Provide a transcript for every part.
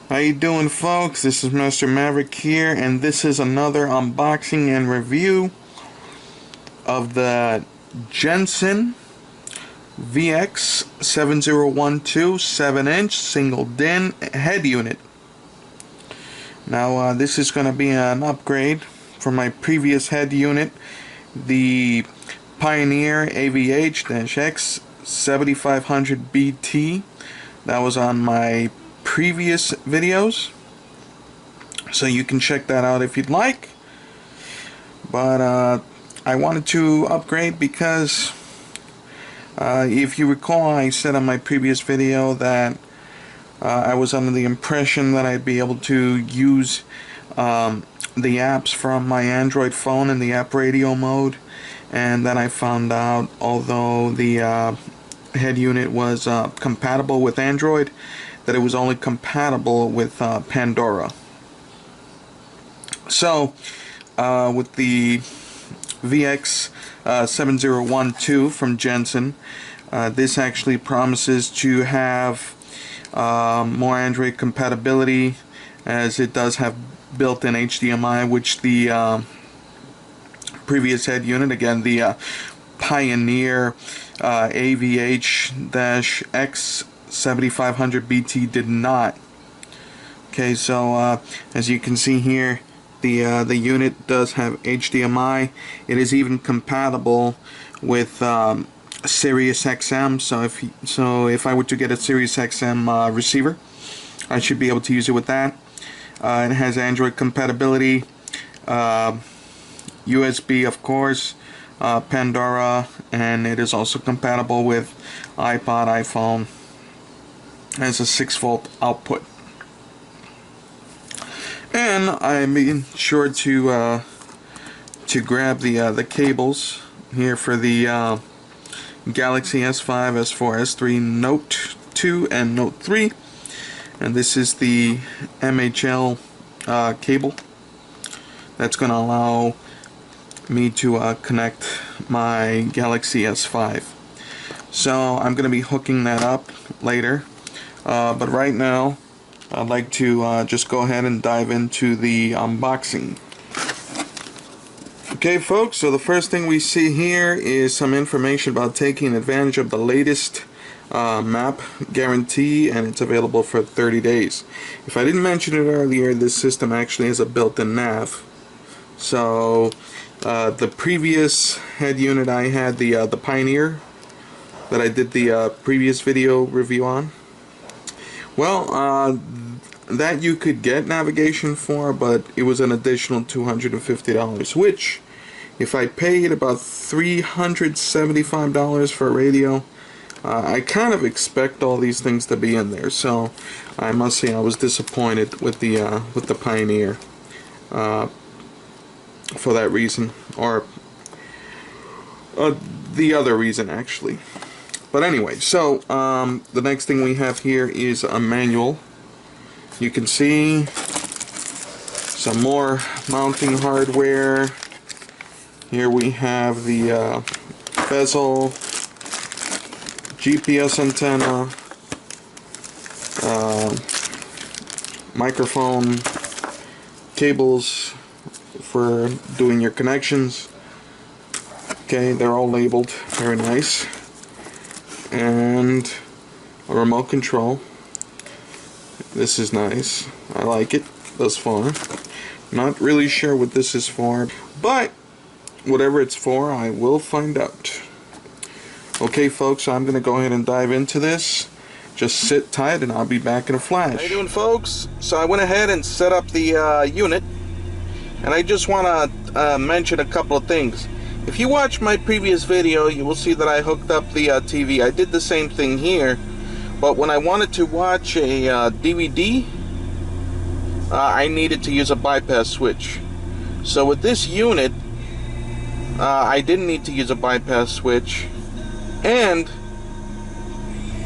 How you doing, folks? This is Mr. Maverick here, and this is another unboxing and review of the Jensen VX7012 7-inch single DIN head unit. Now this is going to be an upgrade from my previous head unit, the Pioneer AVH-X 7500 BT. That was on my previous videos, so you can check that out if you'd like. But I wanted to upgrade because if you recall, I said on my previous video that I was under the impression that I'd be able to use the apps from my Android phone in the app radio mode, and then I found out, although the head unit was compatible with Android, that it was only compatible with Pandora. So with the VX7012 from Jensen, this actually promises to have more Android compatibility, as it does have built-in HDMI, which the previous head unit, again the Pioneer AVH-X 7500 BT, did not. Okay, so as you can see here, the unit does have HDMI. It is even compatible with Sirius XM. So if I were to get a Sirius XM receiver, I should be able to use it with that. It has Android compatibility, USB, of course, Pandora, and it is also compatible with iPod, iPhone. Has a 6-volt output. And I made sure to grab the cables here for the Galaxy S5, S4, S3, Note 2, and Note 3. And this is the MHL cable that's going to allow me to connect my Galaxy S5. So I'm going to be hooking that up later. But right now, I'd like to just go ahead and dive into the unboxing. Okay, folks, so the first thing we see here is some information about taking advantage of the latest map guarantee, and it's available for 30 days. If I didn't mention it earlier, this system actually has a built-in nav. So the previous head unit I had, the Pioneer, that I did the previous video review on, well, that you could get navigation for, but it was an additional $250, which, if I paid about $375 for a radio, I kind of expect all these things to be in there. So I must say I was disappointed with the Pioneer for that reason, or the other reason actually. But anyway, so the next thing we have here is a manual. You can see some more mounting hardware. Here we have the bezel, GPS antenna, microphone, cables for doing your connections. Okay, they're all labeled, very nice. And a remote control. This is nice. I like it thus far. Not really sure what this is for, but whatever it's for, I will find out. Okay, folks, so I'm going to go ahead and dive into this. Just sit tight and I'll be back in a flash. How you doing, folks? So I went ahead and set up the unit, and I just want to mention a couple of things. If you watch my previous video, you will see that I hooked up the TV. I did the same thing here, but when I wanted to watch a DVD, I needed to use a bypass switch. So with this unit, I didn't need to use a bypass switch, and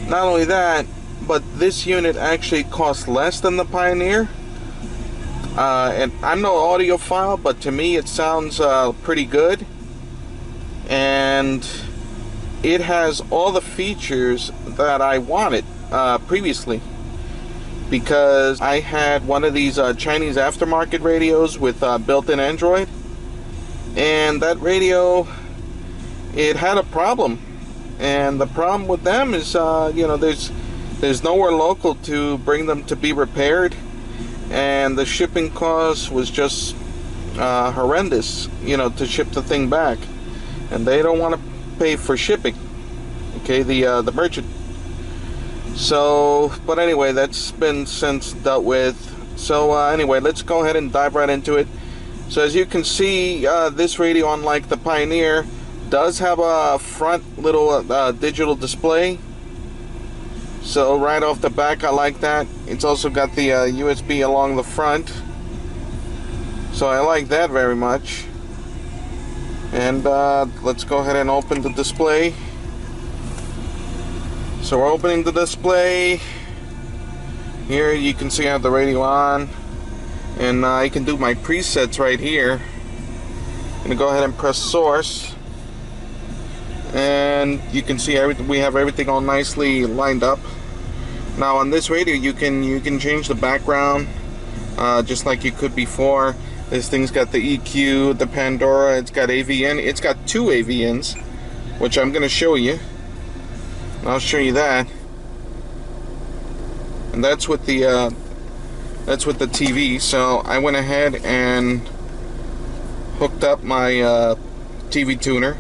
not only that, but this unit actually costs less than the Pioneer. And I'm no audiophile, but to me it sounds pretty good. And it has all the features that I wanted previously. because I had one of these Chinese aftermarket radios with built-in Android, and that radio, it had a problem. And the problem with them is, you know, there's nowhere local to bring them to be repaired, and the shipping cost was just horrendous, you know, to ship the thing back, and they don't want to pay for shipping, okay, the merchant. So, but anyway, that's been since dealt with. So anyway, let's go ahead and dive right into it. So as you can see, this radio, unlike the Pioneer, does have a front little digital display. So right off the back, I like that. It's also got the USB along the front, so I like that very much. And let's go ahead and open the display. So we're opening the display. Here you can see I have the radio on, and I can do my presets right here. I'm gonna go ahead and press source, and you can see everything. We have everything all nicely lined up. Now on this radio, you can change the background just like you could before. This thing's got the EQ, the Pandora. It's got AVN. It's got 2 AVNs, which I'm gonna show you. I'll show you that. And that's with the TV. So I went ahead and hooked up my TV tuner,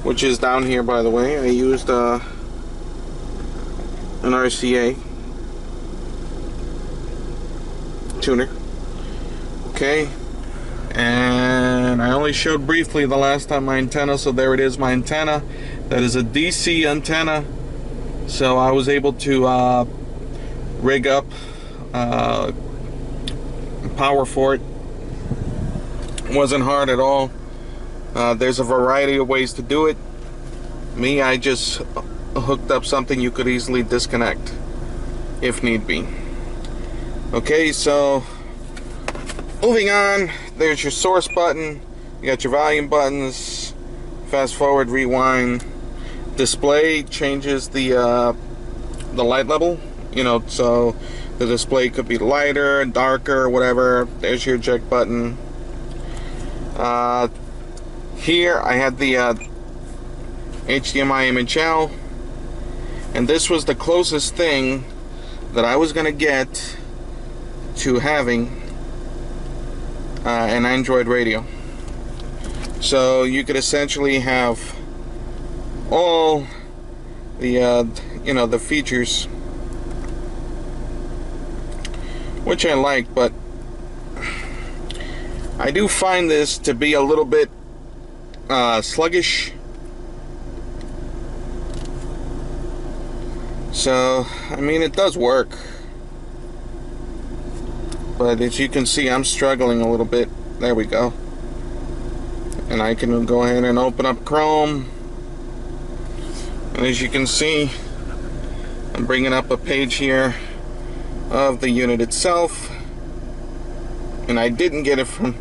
which is down here, by the way. I used an RCA tuner. Okay, and I only showed briefly the last time my antenna, so there it is, my antenna. That is a DC antenna, so I was able to rig up power for it. It wasn't hard at all. There's a variety of ways to do it. Me, I just hooked up something you could easily disconnect if need be. Okay, so moving on, there's your source button. You got your volume buttons, fast forward, rewind. Display changes the light level, you know, so the display could be lighter, darker, whatever. There's your eject button. Here I had the HDMI image out, and this was the closest thing that I was gonna get to having an Android radio. So you could essentially have all the you know, the features, which I like, but I do find this to be a little bit sluggish. So I mean, it does work, but as you can see, I'm struggling a little bit. There we go. And I can go ahead and open up Chrome, and as you can see, I'm bringing up a page here of the unit itself, and I didn't get it from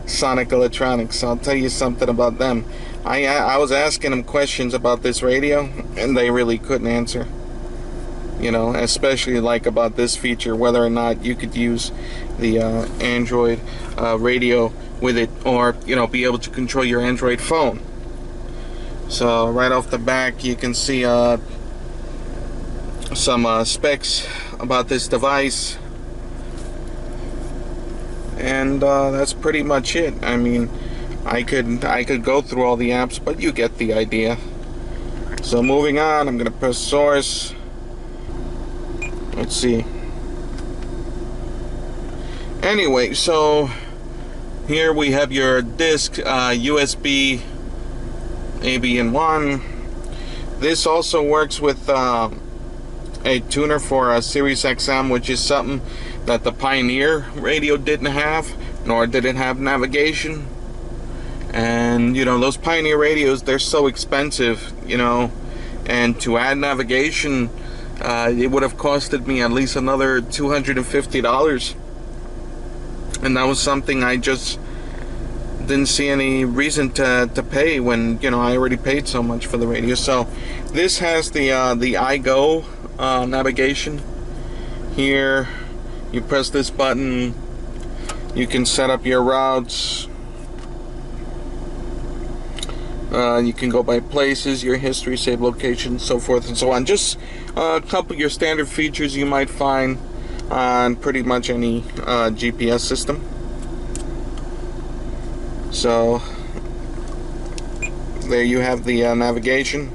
Sonic Electronics. I'll tell you something about them. I was asking them questions about this radio, and they really couldn't answer. You know, especially like about this feature, whether or not you could use the Android radio with it, or, you know, be able to control your Android phone. So right off the back, you can see some specs about this device, and that's pretty much it. I mean, I could go through all the apps, but you get the idea. So moving on, I'm gonna press source. Let's see. Anyway, so here we have your disc, USB ABN1. This also works with a tuner for a Sirius XM, which is something that the Pioneer radio didn't have, nor did it have navigation. And you know, those Pioneer radios, they're so expensive, you know, and to add navigation, it would have costed me at least another $250, and that was something I just didn't see any reason to pay when, you know, I already paid so much for the radio. So this has the iGo navigation. Here You press this button, you can set up your routes. You can go by places, your history, save location, so forth and so on. Just a couple of your standard features you might find on pretty much any GPS system. So there you have the navigation.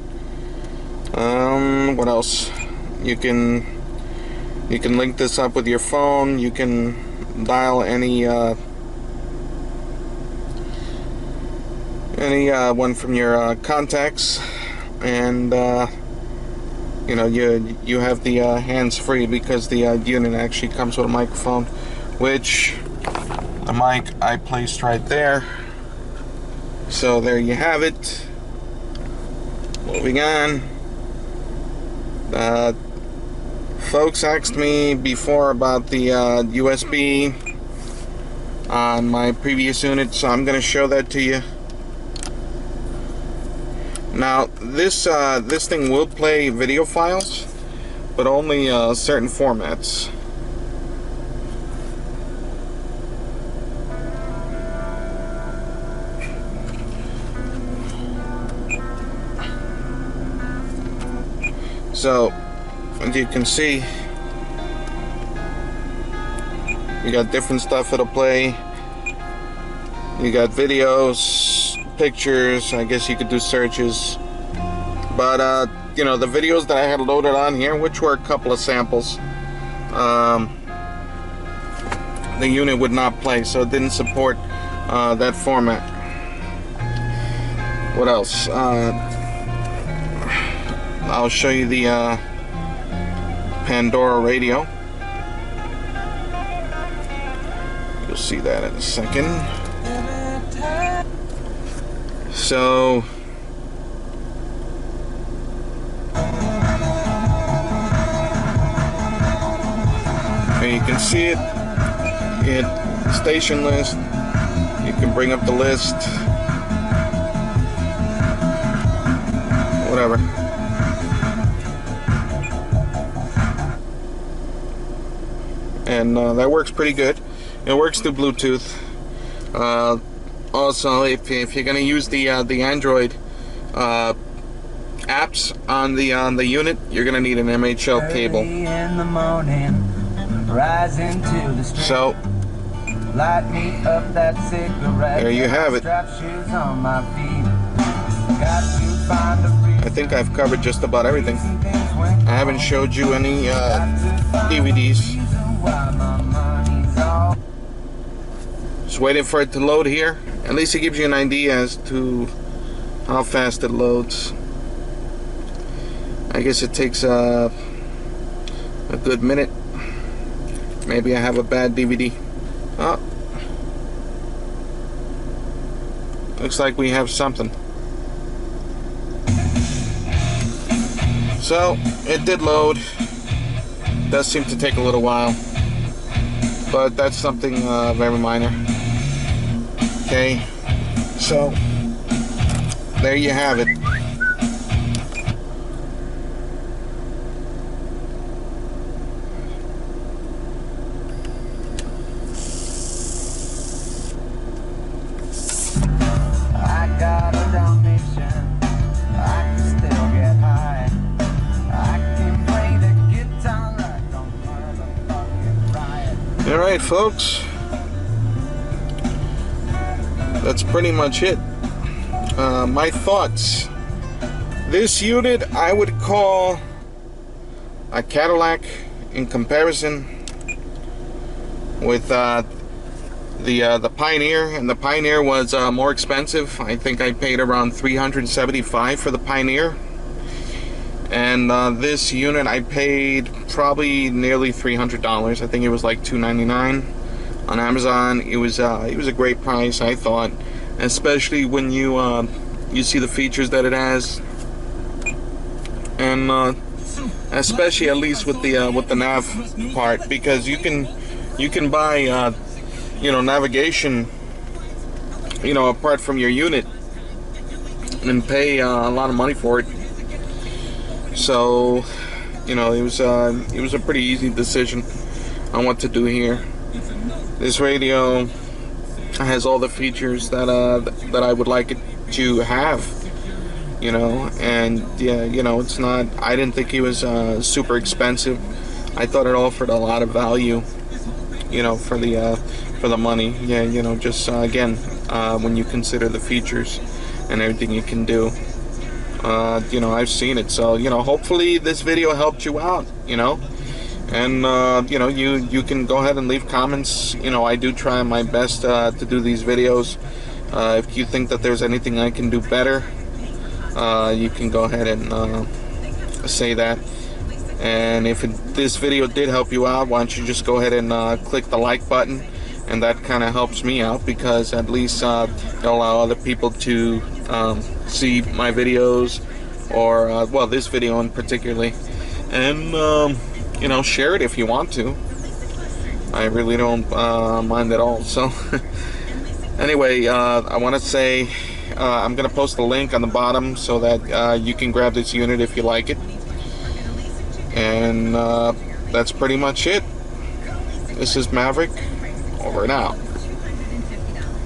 What else? You can link this up with your phone. You can dial any one from your contacts, and you know, you have the hands-free, because the unit actually comes with a microphone, which the mic I placed right there. So there you have it. Moving on. Folks asked me before about the USB on my previous unit, so I'm going to show that to you. Now, this thing will play video files, but only certain formats. So, as you can see, you got different stuff that'll play. You got videos, pictures, I guess you could do searches. But, you know, the videos that I had loaded on here, which were a couple of samples, the unit would not play, so it didn't support that format. What else? I'll show you the Pandora Radio. You'll see that in a second. So here you can see it. Hit station list. You can bring up the list. Whatever. And that works pretty good. It works through Bluetooth. Also, if you're going to use the Android apps on the unit, you're going to need an MHL cable. In the morning, rise into the street. So light me up that cigarette. There you have it. I think I've covered just about everything. I haven't showed you any DVDs. Just waiting for it to load here. At least it gives you an idea as to how fast it loads. I guess it takes a good minute. Maybe I have a bad DVD. Oh, looks like we have something. So it did load. Does seem to take a little while, but that's something very minor. Okay, so there you have it. I got a Dalmatian, I can still get high. I can play the guitar like a motherfucking riot. All right, folks. That's pretty much it. My thoughts. This unit I would call a Cadillac in comparison with the Pioneer, and the Pioneer was more expensive. I think I paid around $375 for the Pioneer, and this unit I paid probably nearly $300. I think it was like $299 on Amazon. It was a great price, I thought, especially when you see the features that it has, and especially at least with the nav part, because you can buy you know, navigation, you know, apart from your unit, and pay a lot of money for it. So, you know, it was a pretty easy decision. on what to do here. This radio has all the features that that I would like it to have, you know. And yeah, you know, it's not, I didn't think it was super expensive. I thought it offered a lot of value, you know, for the money. Yeah, you know, just again, when you consider the features and everything you can do. You know, I've seen it, so, you know, hopefully this video helped you out, you know. And you know, you can go ahead and leave comments. You know, I do try my best to do these videos. If you think that there's anything I can do better, you can go ahead and say that. And if this video did help you out, why don't you just go ahead and click the like button, and that kind of helps me out, because at least it'll allow other people to see my videos, or well, this video in particularly. And you know, share it if you want to. I really don't mind at all. So anyway, I want to say I'm gonna post a link on the bottom so that you can grab this unit if you like it. And that's pretty much it. This is Maverick, over and out.